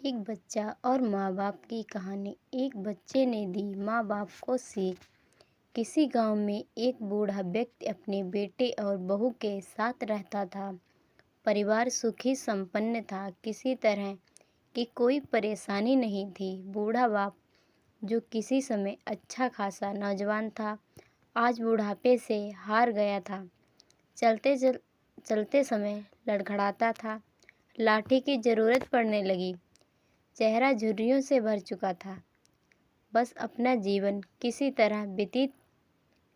एक बच्चा और माँ बाप की कहानी। एक बच्चे ने दी माँ बाप को सीख। किसी गांव में एक बूढ़ा व्यक्ति अपने बेटे और बहू के साथ रहता था। परिवार सुखी संपन्न था, किसी तरह की कोई परेशानी नहीं थी। बूढ़ा बाप, जो किसी समय अच्छा खासा नौजवान था, आज बुढ़ापे से हार गया था। चलते समय लड़खड़ाता था, लाठी की जरूरत पड़ने लगी। चेहरा झुर्रियों से भर चुका था, बस अपना जीवन किसी तरह व्यतीत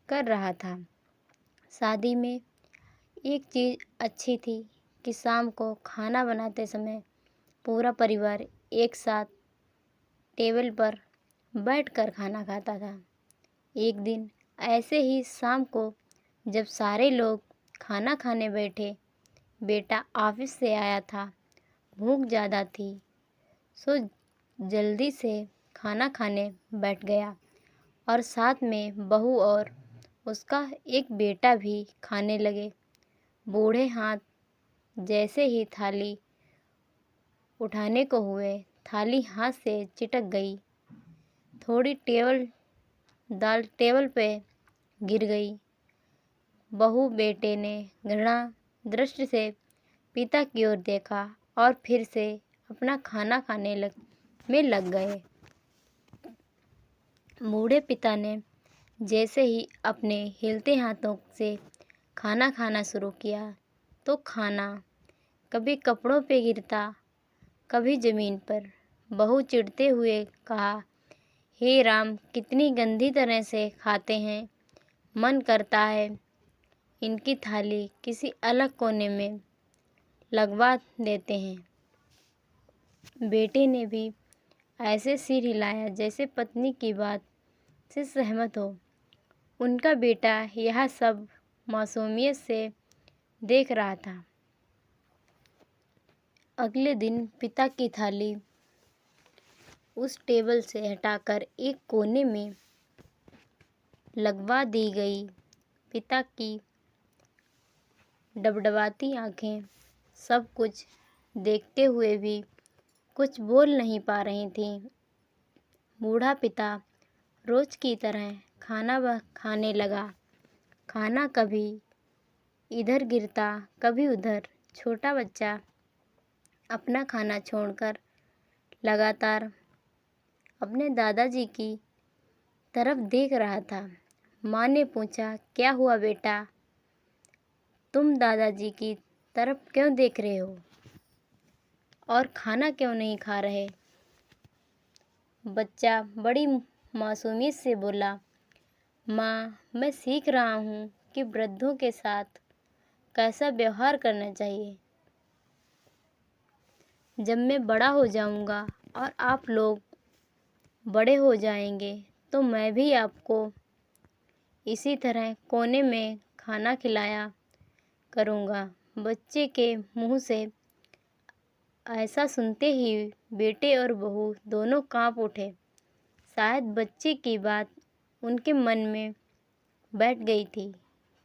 कर रहा था। शादी में एक चीज़ अच्छी थी कि शाम को खाना बनाते समय पूरा परिवार एक साथ टेबल पर बैठकर खाना खाता था। एक दिन ऐसे ही शाम को जब सारे लोग खाना खाने बैठे, बेटा ऑफिस से आया था। भूख ज़्यादा थी, सो जल्दी से खाना खाने बैठ गया और साथ में बहू और उसका एक बेटा भी खाने लगे। बूढ़े हाथ जैसे ही थाली उठाने को हुए, थाली हाथ से चिटक गई। थोड़ी दाल टेबल पे गिर गई। बहू बेटे ने घृणा दृष्टि से पिता की ओर देखा और फिर से अपना खाना खाने में लग गए। बूढ़े पिता ने जैसे ही अपने हिलते हाथों से खाना खाना शुरू किया, तो खाना कभी कपड़ों पे गिरता, कभी ज़मीन पर। बहू चिढ़ते हुए कहा, हे राम, कितनी गंदी तरह से खाते हैं। मन करता है इनकी थाली किसी अलग कोने में लगवा देते हैं। बेटे ने भी ऐसे सिर हिलाया जैसे पत्नी की बात से सहमत हो। उनका बेटा यह सब मासूमियत से देख रहा था। अगले दिन पिता की थाली उस टेबल से हटाकर एक कोने में लगवा दी गई। पिता की डबडबाती आंखें सब कुछ देखते हुए भी कुछ बोल नहीं पा रही थीं। बूढ़ा पिता रोज की तरह खाना खाने लगा। खाना कभी इधर गिरता, कभी उधर। छोटा बच्चा अपना खाना छोड़कर लगातार अपने दादाजी की तरफ देख रहा था। माँ ने पूछा, क्या हुआ बेटा, तुम दादाजी की तरफ क्यों देख रहे हो और खाना क्यों नहीं खा रहे? बच्चा बड़ी मासूमियत से बोला, माँ, मैं सीख रहा हूँ कि वृद्धों के साथ कैसा व्यवहार करना चाहिए। जब मैं बड़ा हो जाऊँगा और आप लोग बड़े हो जाएंगे, तो मैं भी आपको इसी तरह कोने में खाना खिलाया करूँगा। बच्चे के मुंह से ऐसा सुनते ही बेटे और बहू दोनों कांप उठे। शायद बच्चे की बात उनके मन में बैठ गई थी,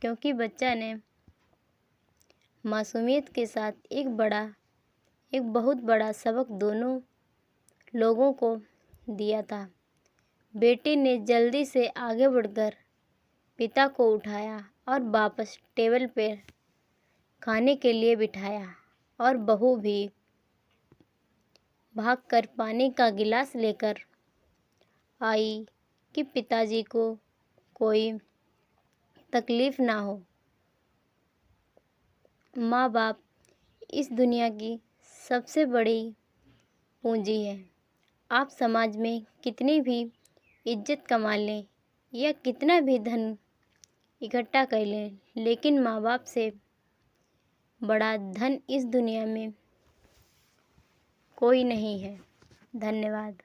क्योंकि बच्चा ने मासूमियत के साथ एक बहुत बड़ा सबक दोनों लोगों को दिया था। बेटे ने जल्दी से आगे बढ़कर पिता को उठाया और वापस टेबल पर खाने के लिए बिठाया, और बहू भी भागकर पानी का गिलास लेकर आई कि पिताजी को कोई तकलीफ ना हो। माँ बाप इस दुनिया की सबसे बड़ी पूंजी है। आप समाज में कितनी भी इज्जत कमा लें या कितना भी धन इकट्ठा कर लें, लेकिन माँ बाप से बड़ा धन इस दुनिया में कोई नहीं है। धन्यवाद।